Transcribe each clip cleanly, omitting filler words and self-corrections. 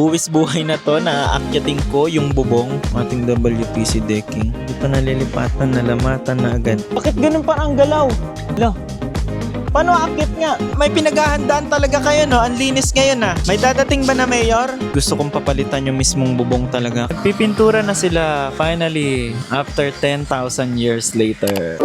Buwis buhay na to, naaakyatin ko yung bubong ating WPC decking. Hindi pa nalilipatan, nalamatan na agad. Bakit ganun parang galaw? Hello? Paano aakyat nga? May pinaghahandaan talaga kayo, no? Ang linis ngayon, ah. May dadating ba na mayor? Gusto kong papalitan yung mismong bubong talaga. Nagpipintura na sila, finally, after 10,000 years later.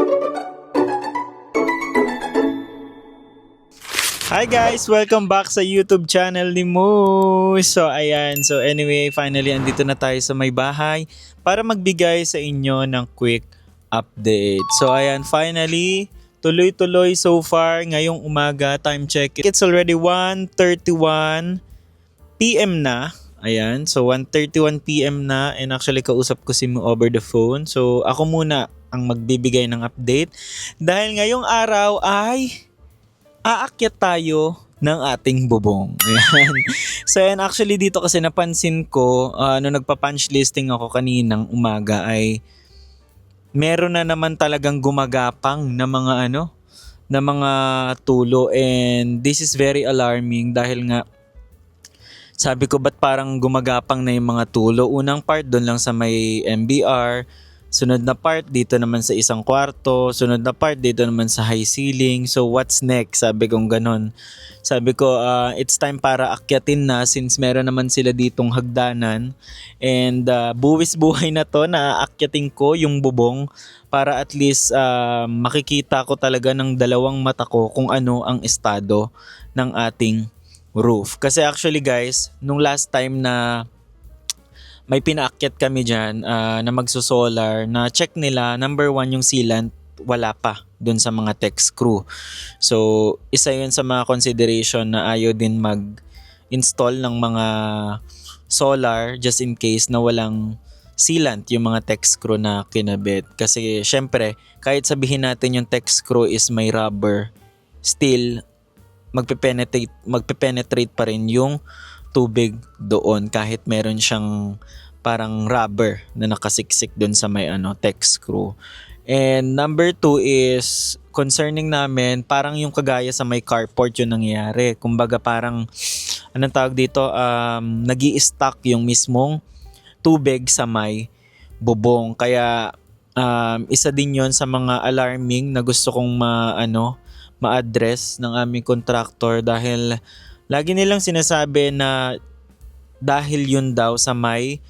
Hi guys! Welcome back sa YouTube channel ni Moose! So ayan, so anyway, finally andito na tayo sa may bahay para magbigay sa inyo ng quick update. So ayan, finally, tuloy-tuloy so far ngayong umaga, time check. It's already 1:31 PM na. Ayan, so 1:31 PM na and actually kausap ko si Mo over the phone. So ako muna ang magbibigay ng update dahil ngayong araw ay aakyat tayo ng ating bubong. Ayan. So yan, actually dito kasi napansin ko nung nagpa-punch listing ako kaninang umaga ay meron na naman talagang gumagapang na mga na mga tulo, and this is very alarming dahil nga sabi ko ba't parang gumagapang na yung mga tulo. Unang part doon lang sa may MBR, sunod na part dito naman sa isang kwarto, sunod na part dito naman sa high ceiling. So what's next? Sabi kong ganon. Sabi ko it's time para akyatin na since meron naman sila ditong hagdanan. And buwis buhay na to, naaakyatin ko yung bubong para at least makikita ko talaga ng dalawang mata ko kung ano ang estado ng ating roof. Kasi actually guys, nung last time na may pinaakyat kami dyan na magsosolar, na check nila, number 1 yung sealant, wala pa dun sa mga tech screw. So, isa yun sa mga consideration na ayaw din mag-install ng mga solar just in case na walang sealant yung mga tech screw na kinabit. Kasi syempre, kahit sabihin natin yung tech screw is may rubber, still magpe-penetrate pa rin yung tubig doon kahit meron siyang parang rubber na nakasiksik doon sa may tech screw. And number 2 is concerning namin parang yung kagaya sa may carport yung nangyayari. Kumbaga parang anong tawag dito, nag-i-stuck yung mismong tubig sa may bubong. Kaya isa din yon sa mga alarming na gusto kong ma-address ng aming contractor dahil lagi nilang sinasabi na dahil yun daw sa may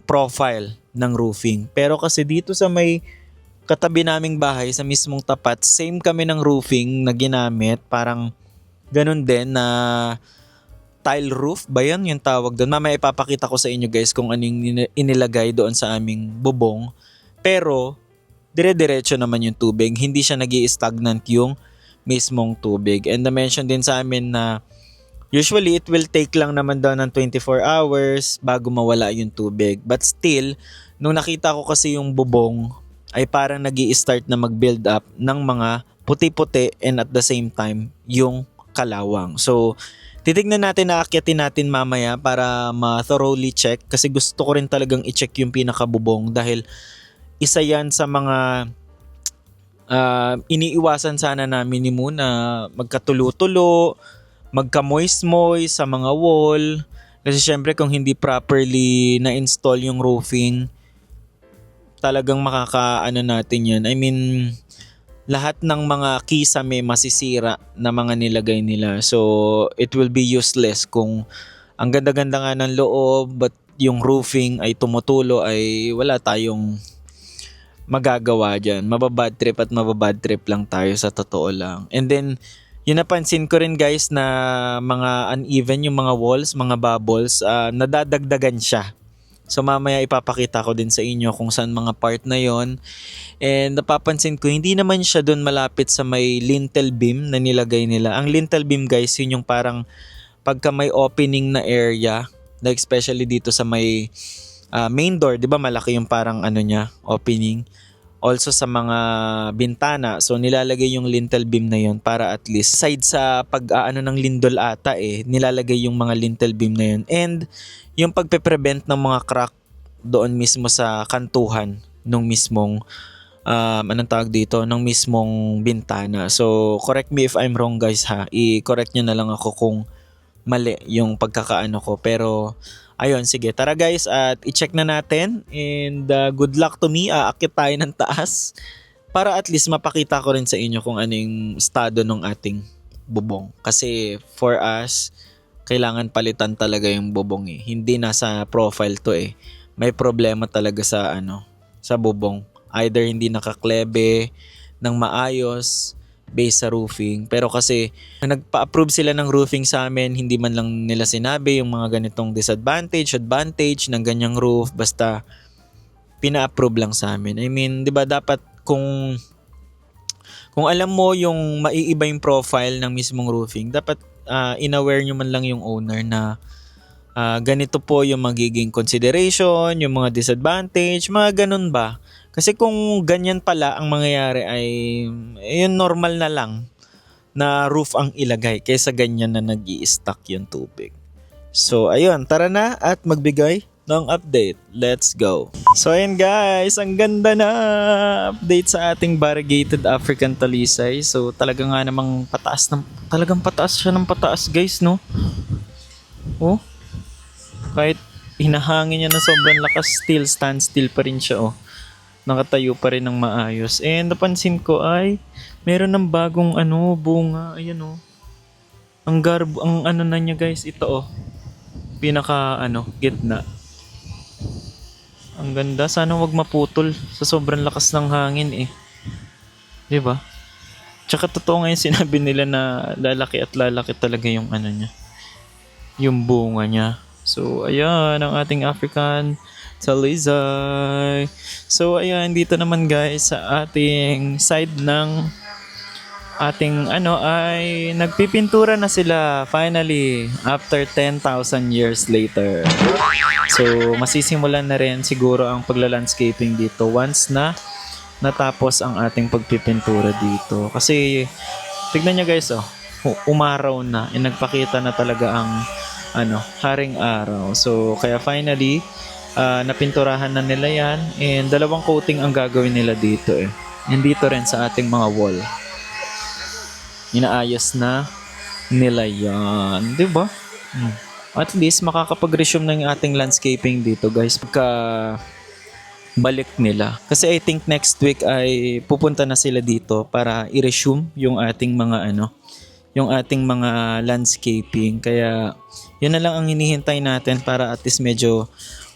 profile ng roofing. Pero kasi dito sa may katabi naming bahay, sa mismong tapat, same kami ng roofing na ginamit. Parang ganun din na tile roof ba yan yung tawag doon? Mamaya ipapakita ko sa inyo guys kung anong inilagay doon sa aming bubong. Pero dire-diretso naman yung tubig. Hindi siya nag-i-stagnant yung mismong tubig. And na-mention din sa amin na usually it will take lang naman daw ng 24 hours bago mawala yung tubig. But still, nung nakita ko kasi yung bubong ay parang nag-i-start na mag-build up ng mga puti-puti and at the same time yung kalawang. So, titignan natin, aakyatin natin mamaya para ma-thoroughly check kasi gusto ko rin talagang i-check yung pinakabubong dahil isa yan sa mga iniiwasan sana namin ni Moon na magkatulo-tulo, magka-moist-moist sa mga wall. Kasi syempre kung hindi properly na-install yung roofing, talagang natin yun. I mean, lahat ng mga kisame masisira na mga nilagay nila. So, it will be useless kung ang ganda-ganda nga ng loob but yung roofing ay tumutulo, ay wala tayong magagawa dyan. Mababad trip lang tayo sa totoo lang. And then, yun napansin ko rin guys na mga uneven yung mga walls, mga bubbles, nadadagdagan siya. So mamaya ipapakita ko din sa inyo kung saan mga part na yon. And napapansin ko, hindi naman siya doon malapit sa may lintel beam na nilagay nila. Ang lintel beam guys, yun yung parang pagka may opening na area, like especially dito sa may main door, di ba malaki yung parang opening. Also sa mga bintana, so nilalagay yung lintel beam na yun para at least side sa ng lindol ata nilalagay yung mga lintel beam na yun. And yung pagpe-prevent ng mga crack doon mismo sa kantuhan nung mismong ng mismong bintana. So correct me if I'm wrong guys ha, i-correct nyo na lang ako kung mali yung pagkakaano ko. Pero ayun, sige, tara guys at i-check na natin and good luck to me. Aakit tayo ng taas para at least mapakita ko rin sa inyo kung ano yung estado ng ating bubong. Kasi for us, kailangan palitan talaga yung bubong eh. Hindi nasa profile to eh. May problema talaga sa sa bubong. Either hindi nakaklebe ng maayos based sa roofing. Pero kasi nagpa-approve sila ng roofing sa amin, hindi man lang nila sinabi yung mga ganitong disadvantage, advantage ng ganyang roof, basta pina-approve lang sa amin. I mean, 'di ba dapat kung alam mo yung maiiba yung profile ng mismong roofing, dapat in-aware nyo man lang yung owner na ganito po yung magiging consideration, yung mga disadvantage, mga ganun ba? Kasi kung ganyan pala ang mangyayari ay yun normal na lang na roof ang ilagay kaysa ganyan na nag-i-stack yung tubig. So ayun, tara na at magbigay ng update. Let's go. So ayun guys, ang ganda na update sa ating variegated African talisay. So talaga nga namang talagang pataas siya ng pataas guys, no? Oh, kahit hinahangin niya na sobrang lakas, stand still pa rin siya, oh. Nakatayo pa rin ng maayos. And napansin ko ay meron ng bagong bunga. Ayan, oh. Ang na niya guys, ito, oh. Pinaka gitna. Ang ganda, sana wag maputol sa sobrang lakas ng hangin eh. 'Di ba? Tsaka totoo nga yung sinabi nila na lalaki at lalaki talaga yung niya. Yung bunga niya. So, ayan ang ating African talisay. So, ayan dito naman guys sa ating side ng ating ay nagpipintura na sila finally after 10,000 years later. So, masisimulan na rin siguro ang pagla-landscaping dito once na natapos ang ating pagpipintura dito. Kasi tignan niyo guys, umaraw na, nagpakita na talaga ang haring araw. So, kaya finally napinturahan na nila yan and 2 coating ang gagawin nila dito eh. And dito rin sa ating mga wall. Inaayos na nila yan. Diba? At least makakapag-resume na yung ating landscaping dito guys pagka balik nila. Kasi I think next week ay pupunta na sila dito para i-resume yung ating mga yung ating mga landscaping. Kaya yun na lang ang hinihintay natin para at least medyo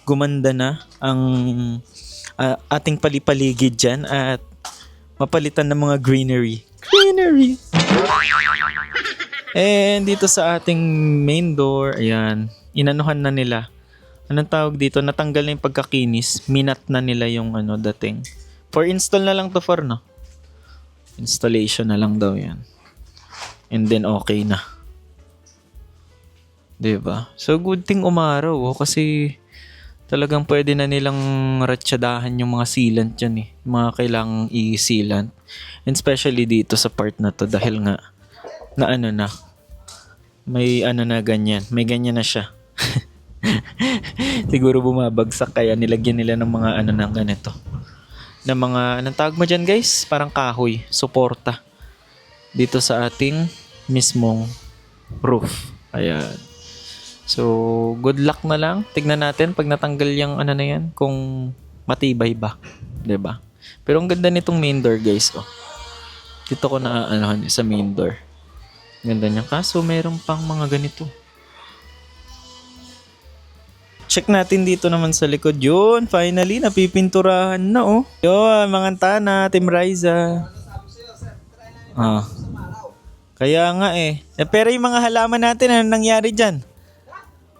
gumanda na ang ating palipaligid dyan at mapalitan ng mga greenery. And dito sa ating main door, ayan, inanuhan na nila. Anong tawag dito? Natanggal na yung pagkakinis. Minat na nila yung dating. For install na lang to no? Installation na lang daw yan. And then okay na. Diba? So good thing umaraw kasi talagang pwede na nilang ratsadahan yung mga sealant dyan eh. Mga kailangang i-sealant. And especially dito sa part na to dahil nga na may na ganyan. May ganyan na siya. Siguro bumabagsak kaya nilagyan nila ng mga ng ganito. Na mga anong tawag mo dyan guys? Parang kahoy. Suporta. Dito sa ating mismong roof. Ayan. So, good luck na lang. Tignan natin pag natanggal yung na yan kung matibay ba. 'Di ba? Pero ang ganda nitong main door guys. Dito ko na sa main door. Ganda niya. Kaso meron pang mga ganito. Check natin dito naman sa likod. Yun, finally, napipinturahan na Yun, mga tana, Team Riza. Kaya nga eh. Pero yung mga halaman natin, ano nangyari dyan?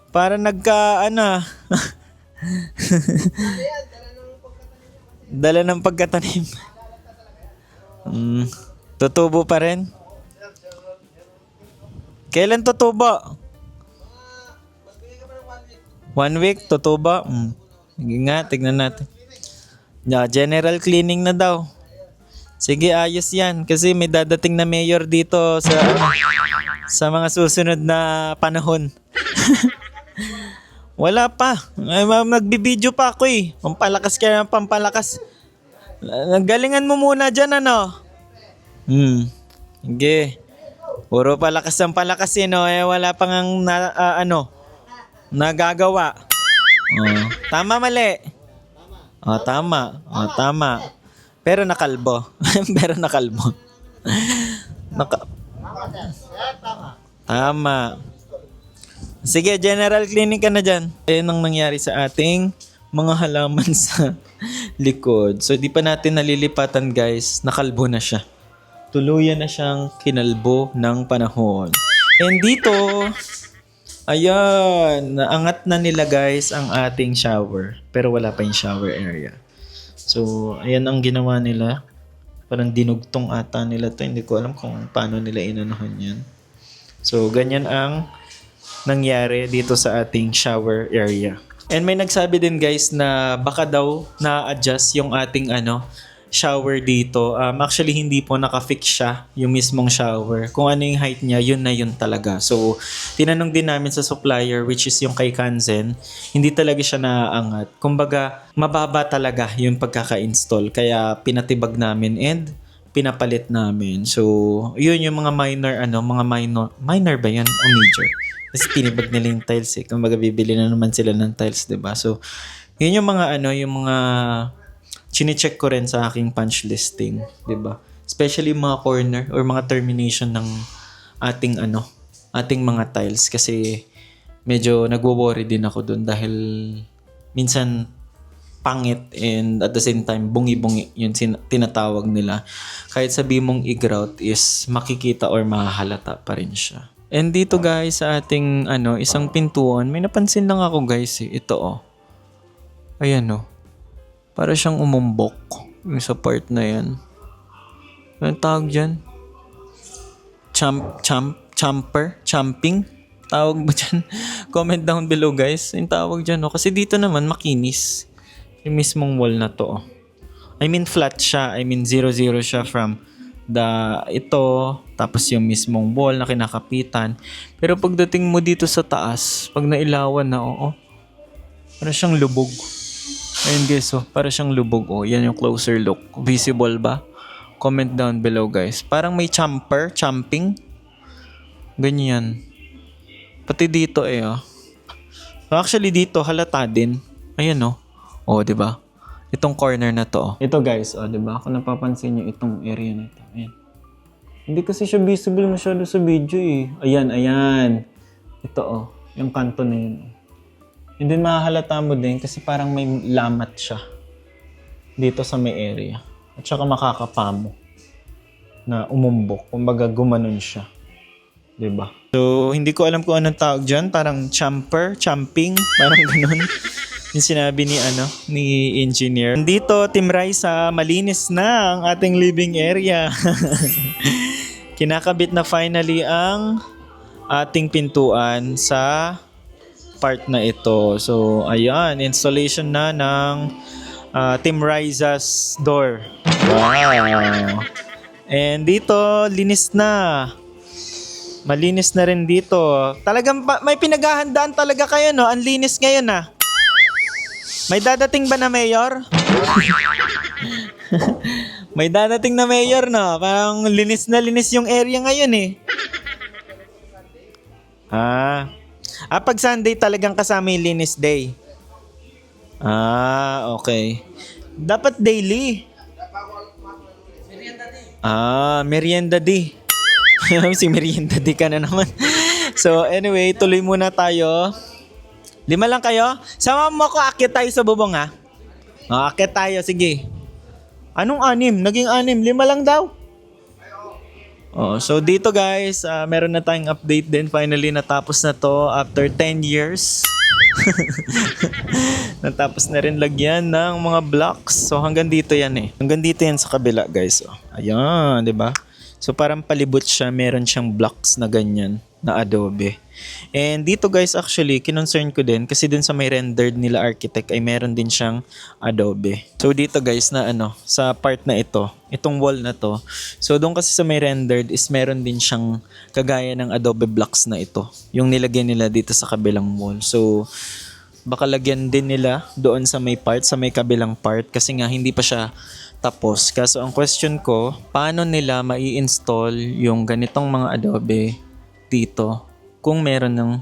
Para Dala ng pagkatanim. Tutubo pa rin? Kailan tutubo? 1 week, tutubo? Sige nga, tignan natin. General cleaning na daw. Sige, ayos yan. Kasi may dadating na mayor dito sa mga susunod na panahon. Wala pa. Nagbibideo pa ako eh. Pampalakas kaya ng pampalakas. Galingan mo muna dyan, Sige. Puro palakas ang palakas no, wala pang nagagawa. Tama mali. Tama. Tama. Pero nakalbo. Pero nakalbo. Tama. Sige, general clinic ka na dyan. Ayan ang nangyari sa ating mga halaman sa likod. So, di pa natin nalilipatan guys. Nakalbo na siya. Tuluyan na siyang kinalbo ng panahon. And dito, ayan, naangat na nila guys ang ating shower. Pero wala pa yung shower area. So, ayan ang ginawa nila. Parang dinugtong ata nila to. Hindi ko alam kung paano nila inanuhan yan. So, ganyan ang nangyari dito sa ating shower area. And may nagsabi din guys na baka daw na-adjust yung ating shower dito. Actually, hindi po naka-fix siya yung mismong shower. Kung ano yung height niya, yun na yun talaga. So, tinanong din namin sa supplier, which is yung kay Kanzen, hindi talaga siya naaangat. Kumbaga, mababa talaga yung pagkaka-install. Kaya pinatibag namin and pinapalit namin. So, yun yung mga minor ba yan o major? Kasi tinibag nila yung tiles eh. Kumbaga, bibili na naman sila ng tiles, diba? So, yun yung mga chine-check ko rin sa aking punch listing, 'di ba? Especially mga corner or mga termination ng ating mga tiles kasi medyo nagwo-worry din ako doon dahil minsan pangit and at the same time bungi-bungi yung tinatawag nila. Kahit sabi mong i-grout is makikita or mahahalata pa rin siya. And dito guys sa ating isang pintuan, may napansin lang ako guys ito Ayan para siyang umumbok yung sa part na yan. Anong tawag dyan? Champing? Tawag ba dyan? Comment down below guys. Yung tawag dyan Kasi dito naman makinis. Yung mismong wall na to I mean flat siya. I mean 0-0 siya from ito. Tapos yung mismong wall na kinakapitan. Pero pagdating mo dito sa taas, pag nailawan na para siyang lubog. Ayun guys, para siyang lubog. Yan yung closer look. Visible ba? Comment down below guys. Parang may champing. Ganyan. Pati dito Actually dito halata din. Ayan diba? Itong corner na to Ito guys, diba? Kung napapansin nyo itong area na ito. Ayan. Hindi kasi siya visible masyado sa video Ayan. Ito yung kanto na yun. And then mahahalata mo din kasi parang may lamat siya dito sa may area. At saka makakapa mo na umumbok. Kumbaga gumanon siya. Diba? So, hindi ko alam kung anong tawag dyan. Parang champing, parang ganun. Yung sinabi ni engineer. Dito, Team Raisa, malinis na ang ating living area. Kinakabit na finally ang ating pintuan sa part na ito. So, ayan, installation na ng Team Raisa's door. Wow! And dito, linis na. Malinis na rin dito. Talagang may pinaghahandaan talaga kayo, Ang linis ngayon, May dadating ba na mayor? May dadating na mayor, Parang linis na linis yung area ngayon, pag Sunday talagang kasama yung linis day. Okay. Dapat daily. Merienda day. Si merienda day ka na naman. So anyway, tuloy muna tayo. 5 lang kayo? Sama mo ako, akit tayo sa bubong akit tayo, sige. Anong 6? Naging 6, 5 lang daw. So dito guys, meron na tayong update din. Finally natapos na to after 10 years. Natapos na rin lagyan ng mga blocks. So hanggang dito yan Hanggang dito yan sa kabila guys. Ayan, 'di ba? So parang palibot siya, meron siyang blocks na ganyan na adobe. And dito guys actually, kinonsern ko din kasi dun sa may rendered nila architect ay meron din siyang adobe. So dito guys na sa part na ito, itong wall na to. So doon kasi sa may rendered is meron din siyang kagaya ng adobe blocks na ito. Yung nilagyan nila dito sa kabilang wall. So baka lagyan din nila doon sa may part, sa may kabilang part kasi nga hindi pa siya tapos. Kaso ang question ko, paano nila mai-install yung ganitong mga Adobe dito kung meron ng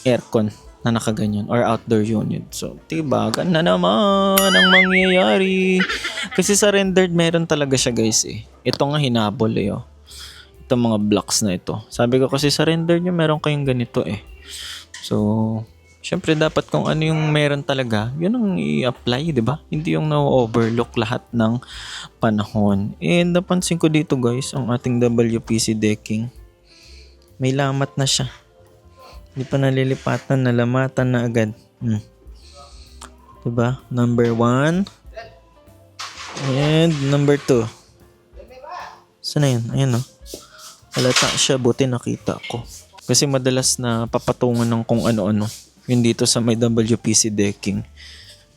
aircon na nakaganyan or outdoor unit. So, diba? Ganda naman ang mangyayari. Kasi sa rendered meron talaga siya guys eh. Ito nga hinabol eh oh. Itong mga blocks na ito. Sabi ko kasi sa rendered nyo meron kayong ganito eh. So, syempre dapat kung ano yung meron talaga, yun ang i-apply, di ba? Hindi yung na-overlook lahat ng panahon. And napansin ko dito guys, ang ating WPC decking, may lamat na siya. Hindi pa nalilipatan, nalamatan na agad. Diba? Number 1. And number 2. Saan na yun? Ayan o. Halata siya, buti nakita ko. Kasi madalas na papatungan ng kung ano-ano. Yun dito sa may WPC decking.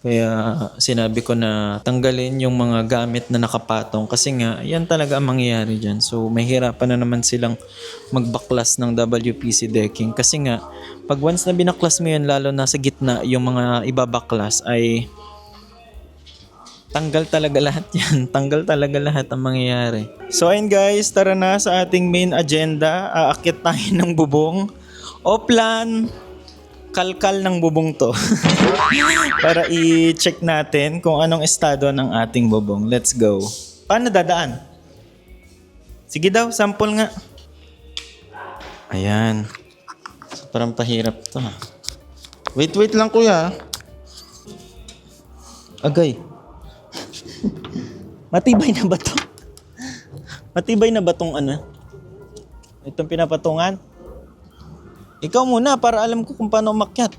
Kaya sinabi ko na tanggalin yung mga gamit na nakapatong kasi nga yan talaga ang mangyayari dyan. So may hirapan na naman silang magbaklas ng WPC decking kasi nga pag once na binaklas mo yan lalo na sa gitna yung mga ibabaklas ay tanggal talaga lahat yan. Tanggal talaga lahat ang mangyayari. So ayun guys, tara na sa ating main agenda. Aakyat tayo ng bubong. O plan, kalkal ng bubong to. Para i-check natin kung anong estado ng ating bubong. Let's go. Paano dadaan? Sige daw, sample nga. Ayan. So, parang pahirap to ha. Wait lang kuya. Agay. Matibay na ba to? Matibay na ba tong ano? Itong pinapatungan? Ikaw muna para alam ko kung paano umakyat.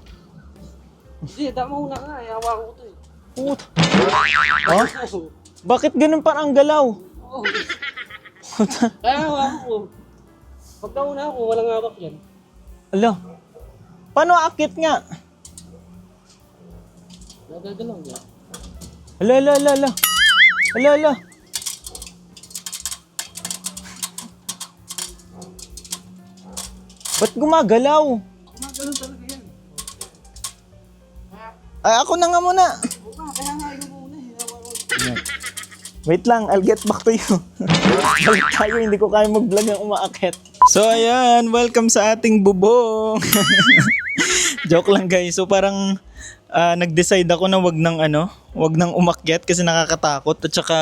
Hindi, damo muna nga. Yawa ko ito eh. Puta. Oh? Bakit ganun parang galaw? Oo. Kaya hawa ko. Pag nauna ako, walang hawak yan. Ala. Paano aakit nga? Nagagalaw niya. Ala. Ba't gumagalaw? Gumagalaw talaga yan. Ay, ako na nga muna. Oo nga, kaya nga ikaw muna eh. Hawa ko. Wait lang, I'll get back to you. Balik tayo, hindi ko kaya mag-vlog ng umaakit. So ayan, welcome sa ating bubong. Joke lang guys. So parang nag-decide ako na wag nang umakyat kasi nakakatakot at saka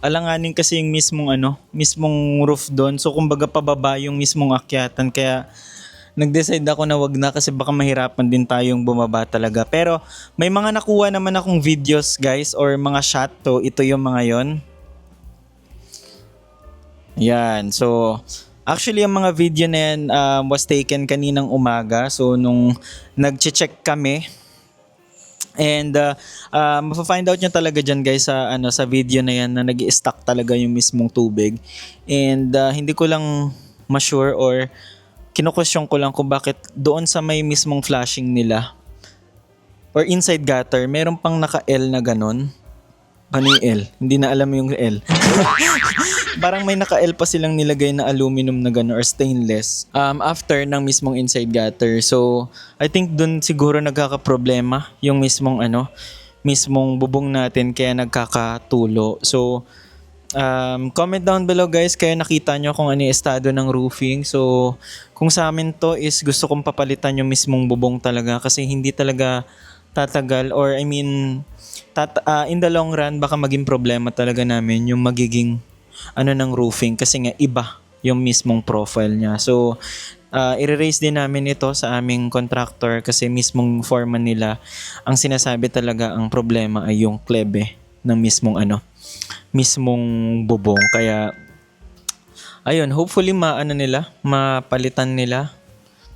alanganin kasi yung mismong roof doon. So kumbaga pababa yung mismong akyatan kaya nag-decide ako na wag na kasi baka mahirapan din tayong bumaba talaga. Pero may mga nakuha naman akong videos guys or mga shot to. Ito yung mga yon. Yan. So actually ang mga video na yan was taken kaninang umaga. So nung nag-check kami and mapafind out nyo talaga dyan guys sa video na yan na nag-i-stack talaga yung mismong tubig. And hindi ko lang ma-sure or kino-question ko lang kung bakit doon sa may mismong flashing nila or inside gutter, meron pang naka-L na ganon. Ano yung L? Hindi na alam yung L. Parang may naka-L pa silang nilagay na aluminum na ganon or stainless after ng mismong inside gutter. So, I think doon siguro nagkaka-problema yung mismong bubong natin kaya nagkakatulo. So, comment down below guys kaya nakita nyo kung ano yung estado ng roofing. So kung sa amin to is gusto kong papalitan yung mismong bubong talaga kasi hindi talaga tatagal or in the long run baka maging problema talaga namin yung magiging ng roofing kasi nga iba yung mismong profile niya. So i-raise din namin ito sa aming contractor kasi mismong foreman nila ang sinasabi talaga ang problema ay yung klebe ng mismong bubong. Kaya ayun, hopefully mapalitan nila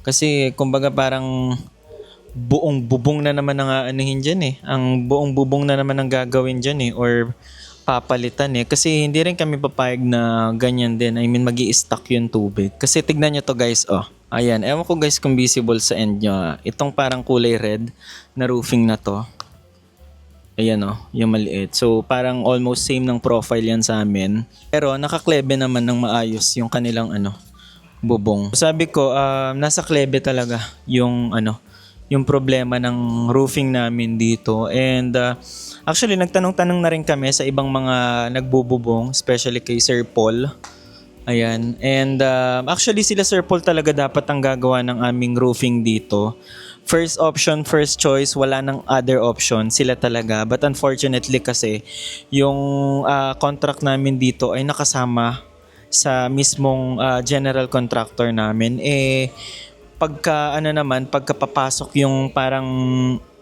kasi kumbaga parang buong bubong na naman ang aanihin dyan eh. Ang buong bubong na naman ang gagawin dyan eh or papalitan eh. Kasi hindi rin kami papayag na ganyan din. I mean magi-stack yung tubig. Kasi tignan nyo to guys oh. Ayan, ewan ko guys kung visible sa end nyo. Itong parang kulay red na roofing na to. Ayan o, yung maliit. So parang almost same ng profile yan sa amin. Pero nakaklebe naman ng maayos yung kanilang bubong. Sabi ko, nasa klebe talaga yung yung problema ng roofing namin dito. And actually, nagtanong-tanong na rin kami sa ibang mga nagbububong, especially kay Sir Paul. Ayan. And actually, sila Sir Paul talaga dapat ang gagawa ng aming roofing dito. First option, first choice, wala nang other option, sila talaga. But unfortunately kasi, yung contract namin dito ay nakasama sa mismong general contractor namin. Pagka papasok yung parang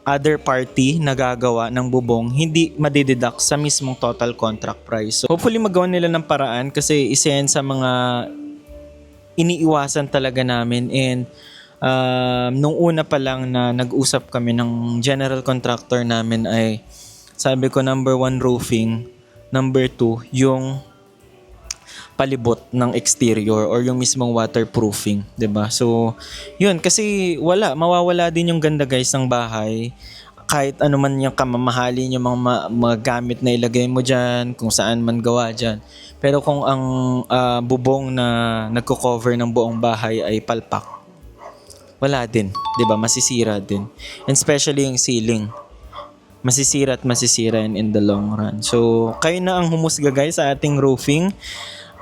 other party na gagawa ng bubong, hindi madideduct sa mismong total contract price. So hopefully magawa nila ng paraan kasi isa yan sa mga iniiwasan talaga namin. And nung una pa lang na nag-usap kami ng general contractor namin ay sabi ko number 1 roofing, number 2 yung palibot ng exterior or yung mismong waterproofing, 'di ba? So, 'yun kasi mawawala din yung ganda guys ng bahay. Kahit ano man yung kamamahalin yung mga gamit na ilagay mo diyan, kung saan man gawa diyan. Pero kung ang bubong na nagko-cover ng buong bahay ay palpak, wala din, 'di ba? Masisira din. And especially yung ceiling. Masisira at masisira in the long run. So, kayo na ang humusga guys sa ating roofing.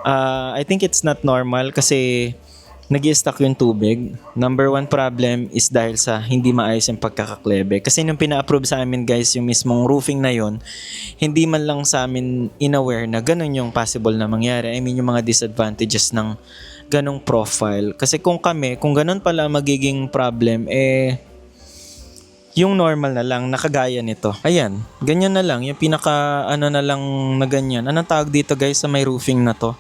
I think it's not normal kasi nag-i-stuck yung tubig. Number 1 problem is dahil sa hindi maayos yung pagkakaklebe. Kasi nung pina-approve sa amin guys yung mismong roofing na yon, hindi man lang sa amin inaware na ganun yung possible na mangyari. I mean yung mga disadvantages ng ganong profile. Kasi kung ganun pala magiging problem, yung normal na lang, nakagaya nito. Ayan, ganyan na lang. Yung pinaka na lang na ganyan. Anong tawag dito guys sa may roofing na to?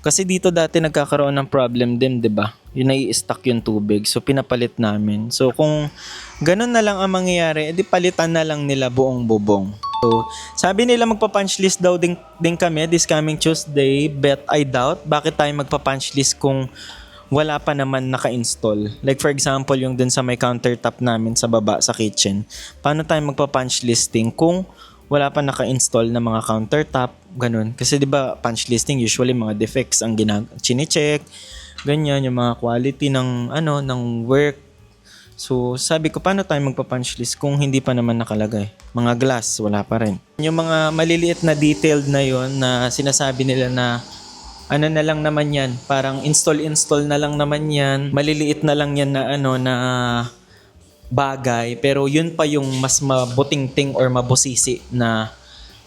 Kasi dito dati nagkakaroon ng problem din, 'di ba? Yung nai-stuck yung tubig. So pinapalit namin. So kung ganun na lang ang mangyayari, edi palitan na lang nila buong bubong. So sabi nila magpa-punch list daw din kami this coming Tuesday, but I doubt. Bakit tayo magpa-punch list kung wala pa naman naka-install? Like for example, yung dun sa may countertop namin sa baba sa kitchen. Paano tayo magpa-punch listing kung wala pa naka-install na mga countertop, ganun. Kasi 'di ba, punch listing usually mga defects ang chine-check, ganyan yung mga quality ng work. So, sabi ko paano tayo magpa-punch list kung hindi pa naman nakalagay? Mga glass, wala pa rin. Yung mga maliliit na detailed na yon na sinasabi nila na na lang naman yan, parang install na lang naman yan. Maliliit na lang yan na na bagay, pero yun pa yung mas mabuting-ting or mabusisi na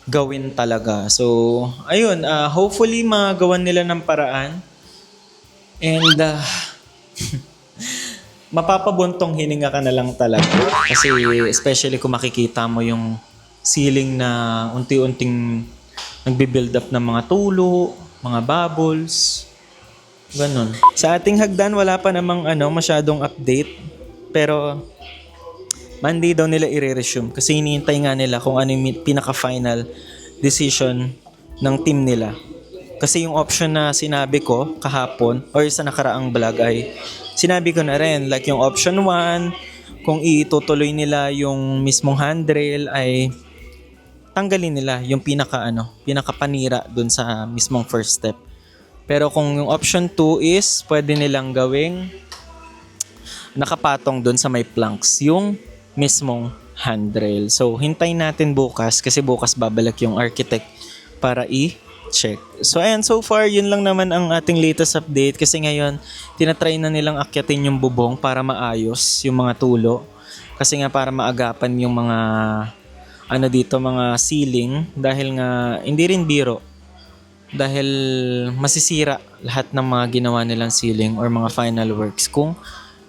gawin talaga. So, ayun, hopefully magawan nila ng paraan. And mapapabuntong hininga ka na lang talaga. Kasi especially kung makikita mo yung ceiling na unti-unting nagbi-build up ng mga tulo, mga bubbles, ganun. Sa ating hagdan, wala pa namang masyadong update. Pero Monday daw nila i-resume kasi hinihintay nga nila kung ano yung pinaka-final decision ng team nila. Kasi yung option na sinabi ko kahapon or sa nakaraang vlog ay sinabi ko na rin. Like yung option 1, kung itutuloy nila yung mismong handrail ay tanggalin nila yung pinaka-panira dun sa mismong first step. Pero kung yung option 2 is pwede nilang gawing nakapatong dun sa may planks yung mismong handrail. So, hintayin natin bukas kasi bukas babalik yung architect para i-check. So, ayan, so far, yun lang naman ang ating latest update kasi ngayon, tinatry na nilang akyatin yung bubong para maayos yung mga tulo. Kasi nga para maagapan yung mga mga ceiling dahil nga hindi rin biro. Dahil masisira lahat ng mga ginawa nilang ceiling or mga final works kung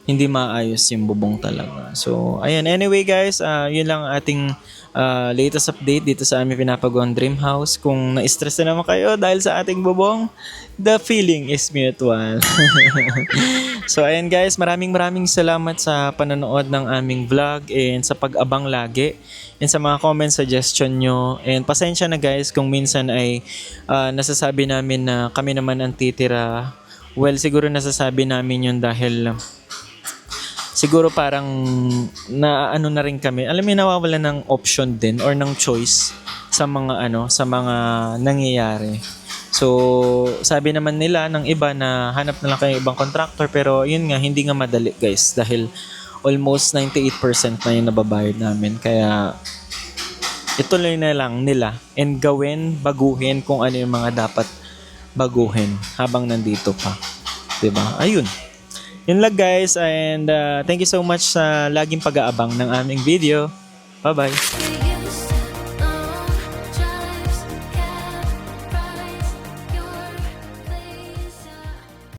hindi maayos yung bubong talaga. So, ayan. Anyway guys, yun lang ating latest update dito sa aming pinapagawang dream house. Kung na-stress na naman kayo dahil sa ating bubong, the feeling is mutual. So, ayan guys, maraming salamat sa panonood ng aming vlog and sa pag-abang lagi and sa mga comment suggestion nyo. And pasensya na guys kung minsan ay nasasabi namin na kami naman ang titira. Well, siguro nasasabi namin yun dahil siguro parang na rin kami. Alam mo, nawawala ng option din or ng choice sa mga nangyayari. So, sabi naman nila ng iba na hanap na lang kayo ibang contractor pero yun nga, hindi nga madali guys dahil almost 98% na yung nababayad namin. Kaya ituloy na lang nila and baguhin kung ano yung mga dapat baguhin habang nandito pa. 'Di ba? Ayun. Yun lang guys, and thank you so much sa laging pag-aabang ng aming video. Bye-bye!